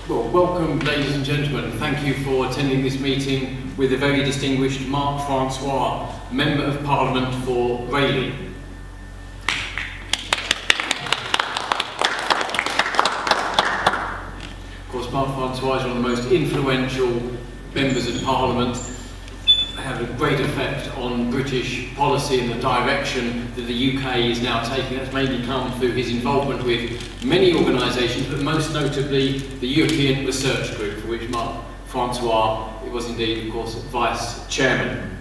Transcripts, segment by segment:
Well, welcome, ladies and gentlemen. Thank you for attending this meeting with the very distinguished Mark Francois, Member of Parliament for Rayleigh. Of course, Mark Francois is one of the most influential members of Parliament. They have a great effect on British policy and the direction that the UK is now taking. That's mainly come through his involvement with many organisations, but most notably the European Research Group, for which Mark Francois was indeed, of course, Vice Chairman.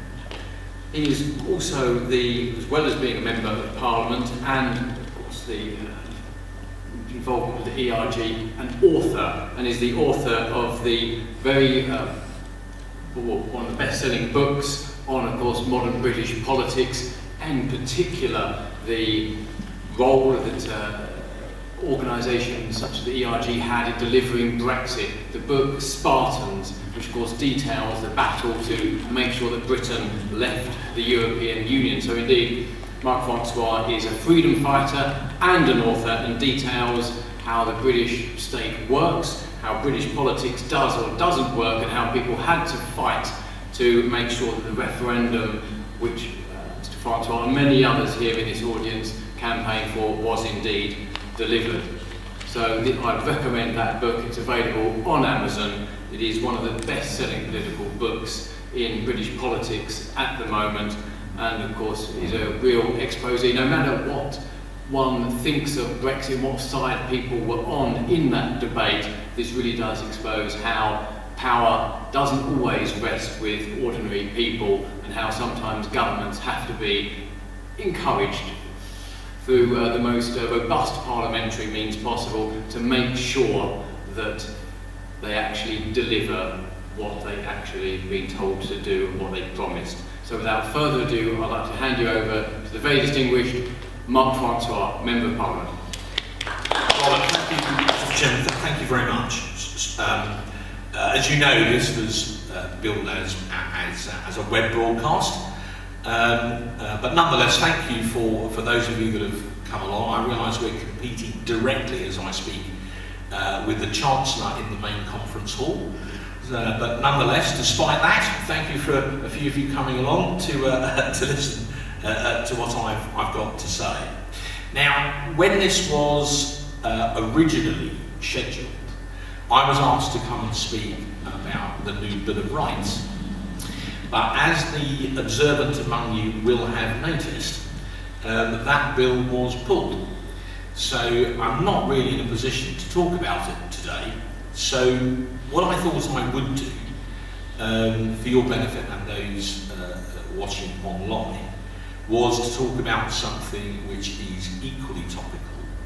He is also as well as being a Member of Parliament and, of course, the involvement with the ERG, an author, and is the author of the very one of the best-selling books on, of course, modern British politics, and in particular the role that organisations such as the ERG had in delivering Brexit. The book Spartans, which of course details the battle to make sure that Britain left the European Union. So indeed, Mark Francois is a freedom fighter and an author, and details how the British state works, how British politics does or doesn't work, and how people had to fight to make sure that the referendum, which Mr. Francois and many others here in this audience campaigned for, was indeed delivered. So I'd recommend that book. It's available on Amazon. It is one of the best-selling political books in British politics at the moment, and of course is a real expose. No matter what one thinks of Brexit, what side people were on in that debate, this really does expose how power doesn't always rest with ordinary people, and how sometimes governments have to be encouraged through the most robust parliamentary means possible to make sure that they actually deliver what they actually been told to do and what they promised. So without further ado, I'd like to hand you over to the very distinguished Mark Francois, Member of Parliament. Well, thank you, Mr. Chairman. Thank you very much. As you know, this was built as a web broadcast, but nonetheless, thank you for those of you that have come along. I realise we're competing directly as I speak with the Chancellor in the main conference hall. But nonetheless, despite that, thank you for a few of you coming along to listen to what I've got to say. Now, when this was originally scheduled, I was asked to come and speak about the new Bill of Rights. But as the observant among you will have noticed, that bill was pulled. So I'm not really in a position to talk about it today. So what I thought I would do, for your benefit and those watching online, was to talk about something which is equally topical,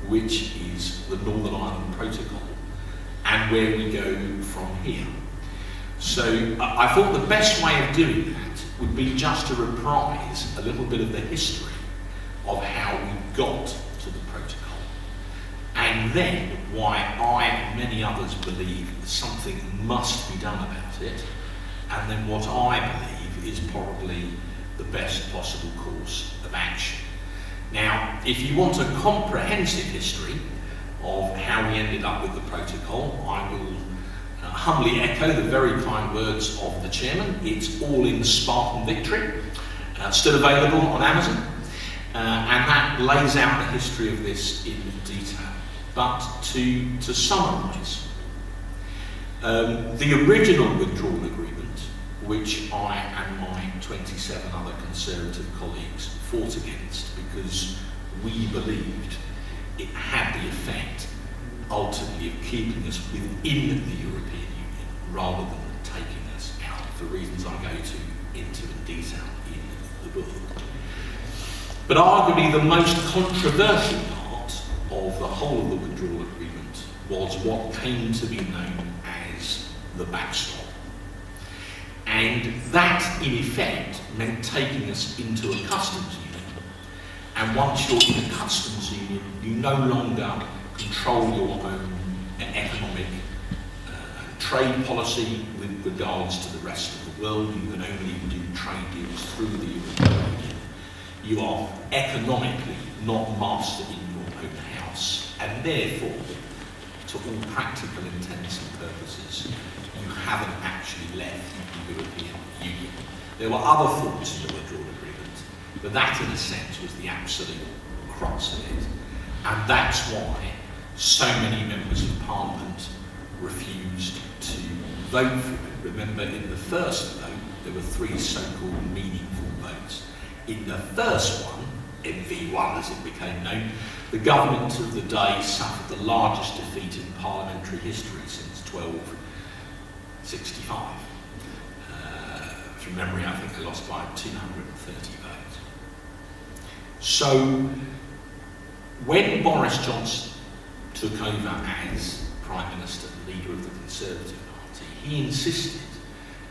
which is the Northern Ireland Protocol, and where we go from here. So I thought the best way of doing that would be just to reprise a little bit of the history of how we got to the protocol, and then why I and many others believe something must be done about it, and then what I believe is probably the best possible course of action. Now, if you want a comprehensive history of how we ended up with the protocol, I will humbly echo the very kind words of the Chairman. It's all in Spartan Victory, still available on Amazon, and that lays out the history of this in detail. But to summarise, the original withdrawal agreement, which I and my 27 other Conservative colleagues fought against because we believed it had the effect ultimately of keeping us within the European Union rather than taking us out, for reasons I go into in detail in the book. But arguably the most controversial part of the whole of the withdrawal agreement was what came to be known as the backstop. And that, in effect, meant taking us into a customs union. And once you're in a customs union, you no longer control your own economic trade policy with regards to the rest of the world. You can only do trade deals through the European Union. You are economically not master in your own house, and therefore to all practical intents and purposes, you haven't actually left the European Union. There were other thoughts in the withdrawal agreement, but that in a sense was the absolute crux of it. And that's why so many members of Parliament refused to vote for it. Remember, in the first vote, there were 3 so-called meaningful votes. In the first one, MV1 as it became known, the government of the day suffered the largest defeat in parliamentary history since 1265. From memory, I think they lost by 230 votes. So, when Boris Johnson took over as Prime Minister and leader of the Conservative Party, he insisted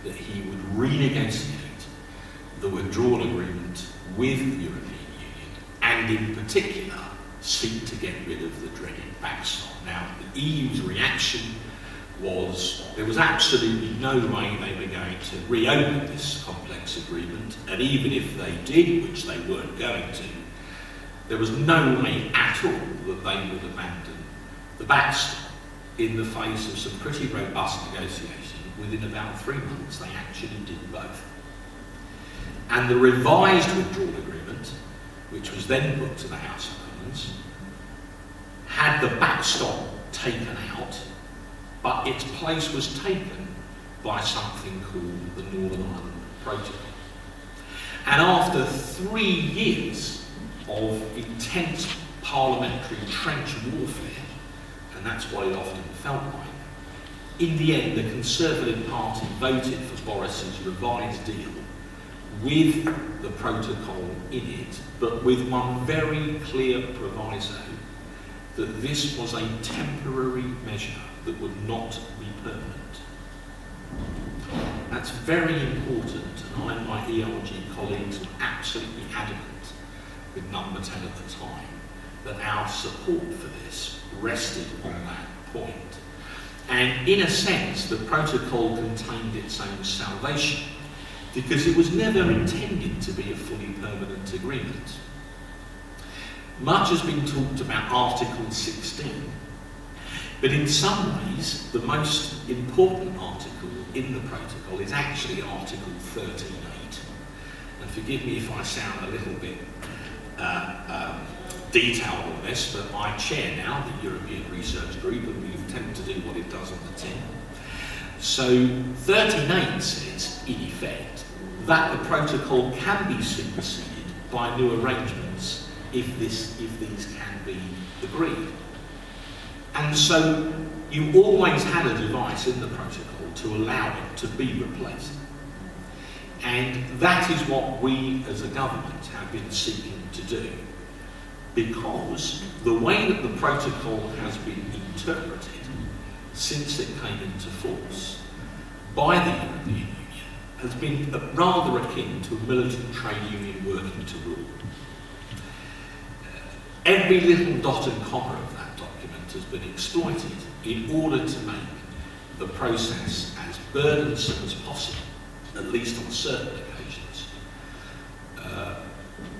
that he would renegotiate the withdrawal agreement with the European Union and in particular seek to get rid of the dreaded backstop. Now, the EU's reaction was there was absolutely no way they were going to reopen this complex agreement, and even if they did, which they weren't going to, there was no way at all that they would abandon the backstop. In the face of some pretty robust negotiation, within about 3 months they actually did both. And the revised withdrawal agreement, which was then put to the House of Commons, had the backstop taken out, but its place was taken by something called the Northern Ireland Protocol. And after 3 years of intense parliamentary trench warfare, and that's what it often felt like, in the end the Conservative Party voted for Boris's revised deal with the protocol in it, but with one very clear proviso that this was a temporary measure that would not be permanent. That's very important, and I and my ERG colleagues were absolutely adamant with number 10 at the time that our support for this rested on that point. And in a sense, the protocol contained its own salvation, because it was never intended to be a fully permanent agreement. Much has been talked about Article 16, but in some ways, the most important article in the protocol is actually Article 13.8. And forgive me if I sound a little bit detailed on this, but I chair now the European Research Group, and we tend to do what it does on the tin. So 13.8 says, in effect, that the protocol can be superseded by new arrangements if these can be agreed. And so you always had a device in the protocol to allow it to be replaced. And that is what we as a government have been seeking to do, because the way that the protocol has been interpreted since it came into force by the European Union has been rather akin to a militant trade union working to rule. Every little dot and comma of that document has been exploited in order to make the process as burdensome as possible, at least on certain occasions,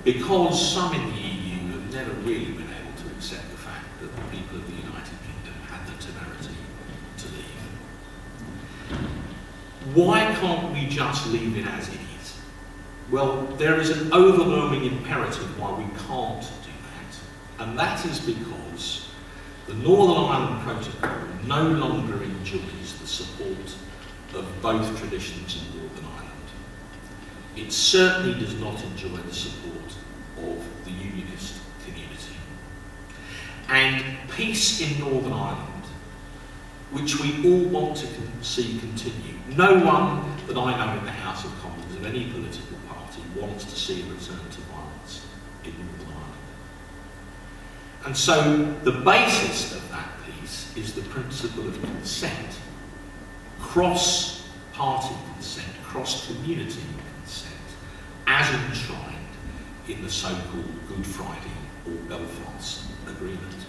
because some in the EU have never really been able to accept the fact that the people of the United Kingdom had the temerity to leave. Why can't we just leave it as it is? Well, there is an overwhelming imperative why we can't do that, and that is because the Northern Ireland Protocol no longer enjoys the support of both traditions in Northern Ireland. It certainly does not enjoy the support of the Unionist community. And peace in Northern Ireland, which we all want to see continue. No one that I know in the House of Commons of any political party wants to see a return to violence in Northern Ireland. And so the basis of that peace is the principle of consent, cross-party consent, cross-community consent, as enshrined in the so-called Good Friday or Belfast Agreement.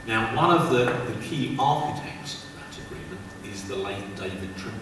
Now, one of the key architects of that agreement is the late David Trimble.